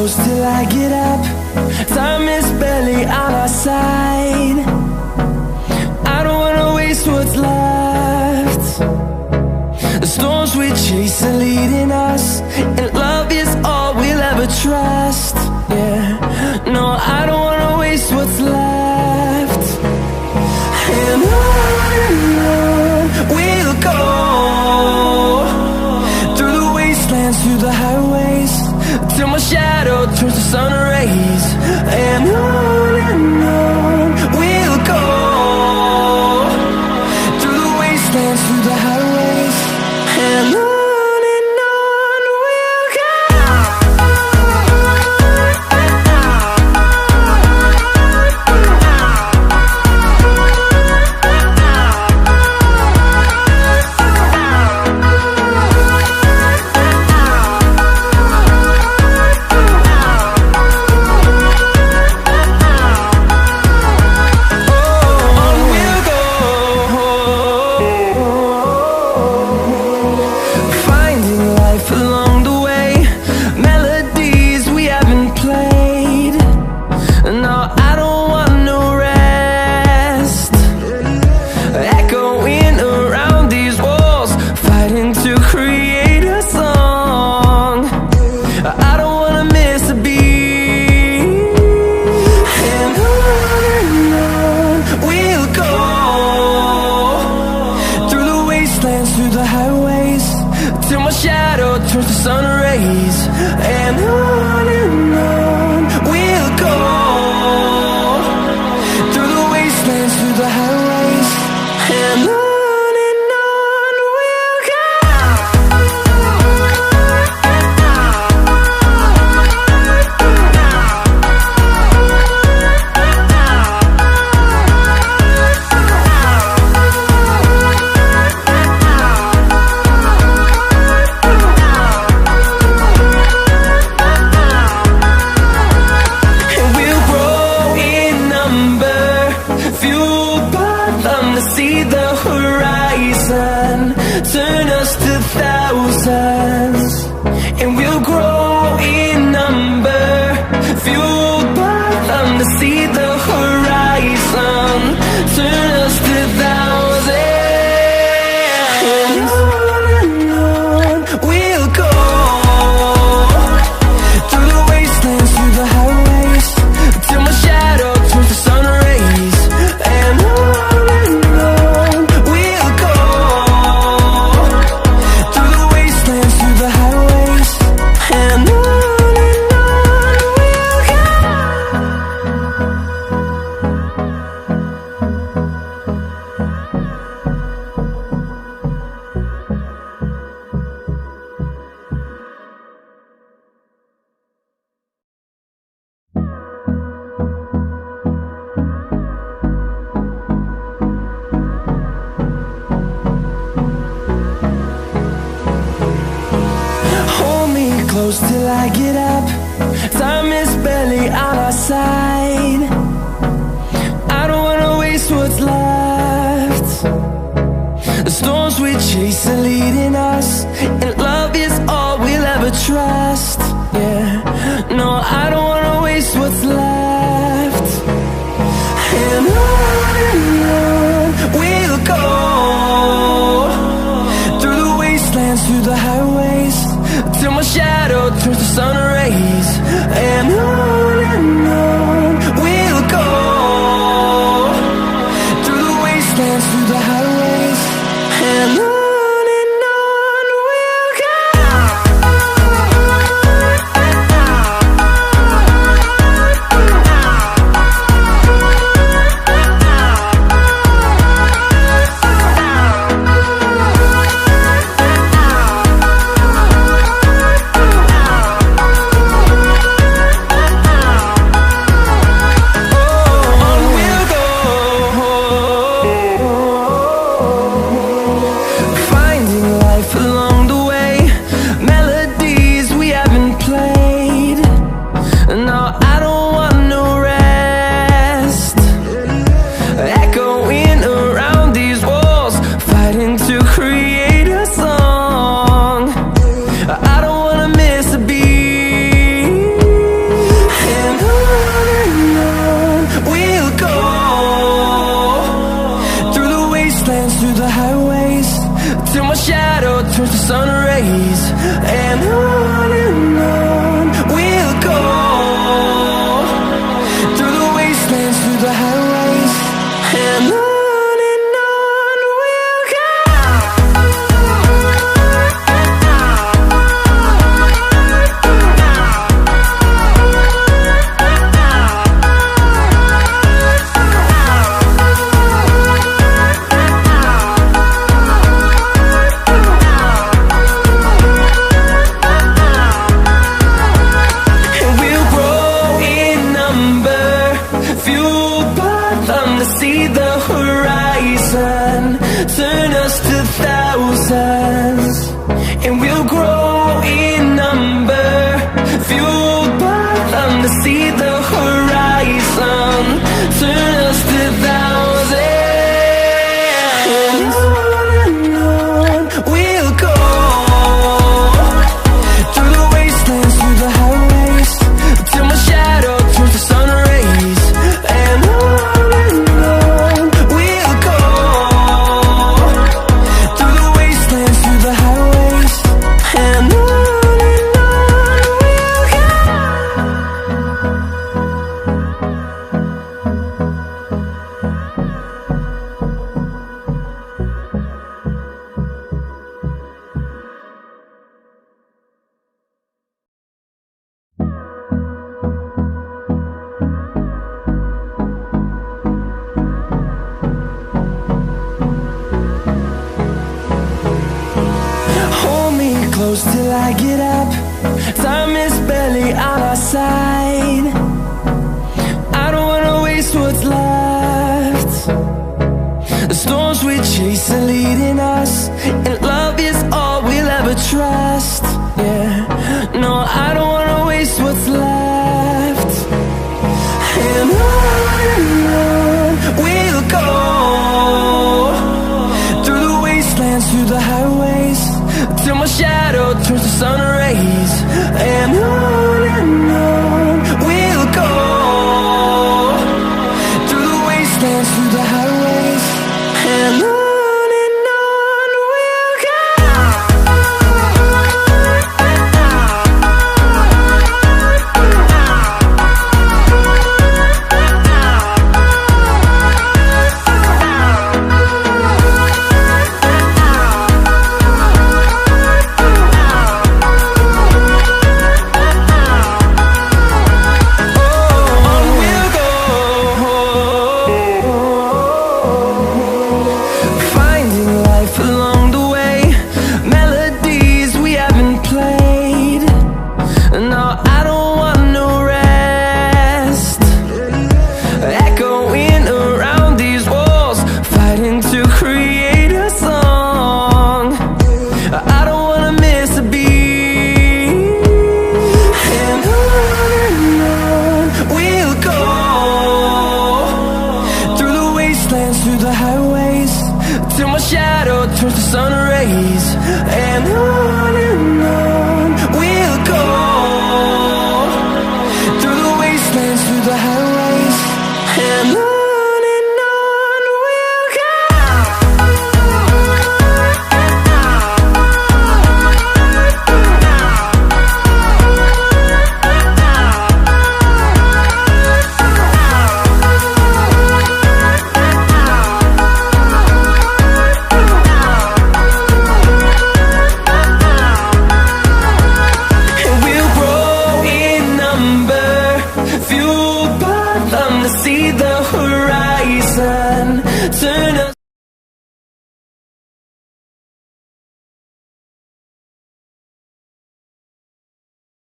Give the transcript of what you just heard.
close till I get up. Time is barely on our side. I don't wanna waste what's left. The storms we chase are leading us, and love is all we'll ever trust. Yeah, no, I don't wanna waste what's left. And on we'll go, through the wastelands, through the highways, till my shadow turns to sun rays. And on we'll go, through the wastelands, through the highways, and on we'll go. Till I get up, time is barely on our side. I don't wanna waste what's left. The storms we chase are leading us, and love is all we'll ever trust. Yeah, no, I don't wanna waste what's left. And on we'll go, through the wastelands, through the highways, till my shadow turns to sun rays. And on we'll go, through the wastelands, through the highways, and on we'll go. see the horizon, turn us to thousands, and we'll grow in number, fueled by them to see the horizon, turn us to thousands. And on we'll go, through the wastelands, through the highways, till my shadow turns to sun rays. And on we'll go, through the wastelands, through the highways, and on we'll go. Hold me close till I get up. Time is barely on our side. I don't wanna waste what's left. The storms we chase are leading us, and love is all we'll ever trust. Yeah, no, I don't wanna waste what's left. And on we'll go, through the wastelands, through the highways, till my shadow turns to sun rays. And on we'll go, through the wastelands, through the highways, and on we'll go. Finding life along the way, melodies we haven't played. No, I don't want no rest. Echoing around these walls, fighting to create a song. I don't wanna miss a beat. And on we'll go, through the wastelands, through the highways, till my shadow turns to sun rays. And on we'll go, through the wastelands, through the highways.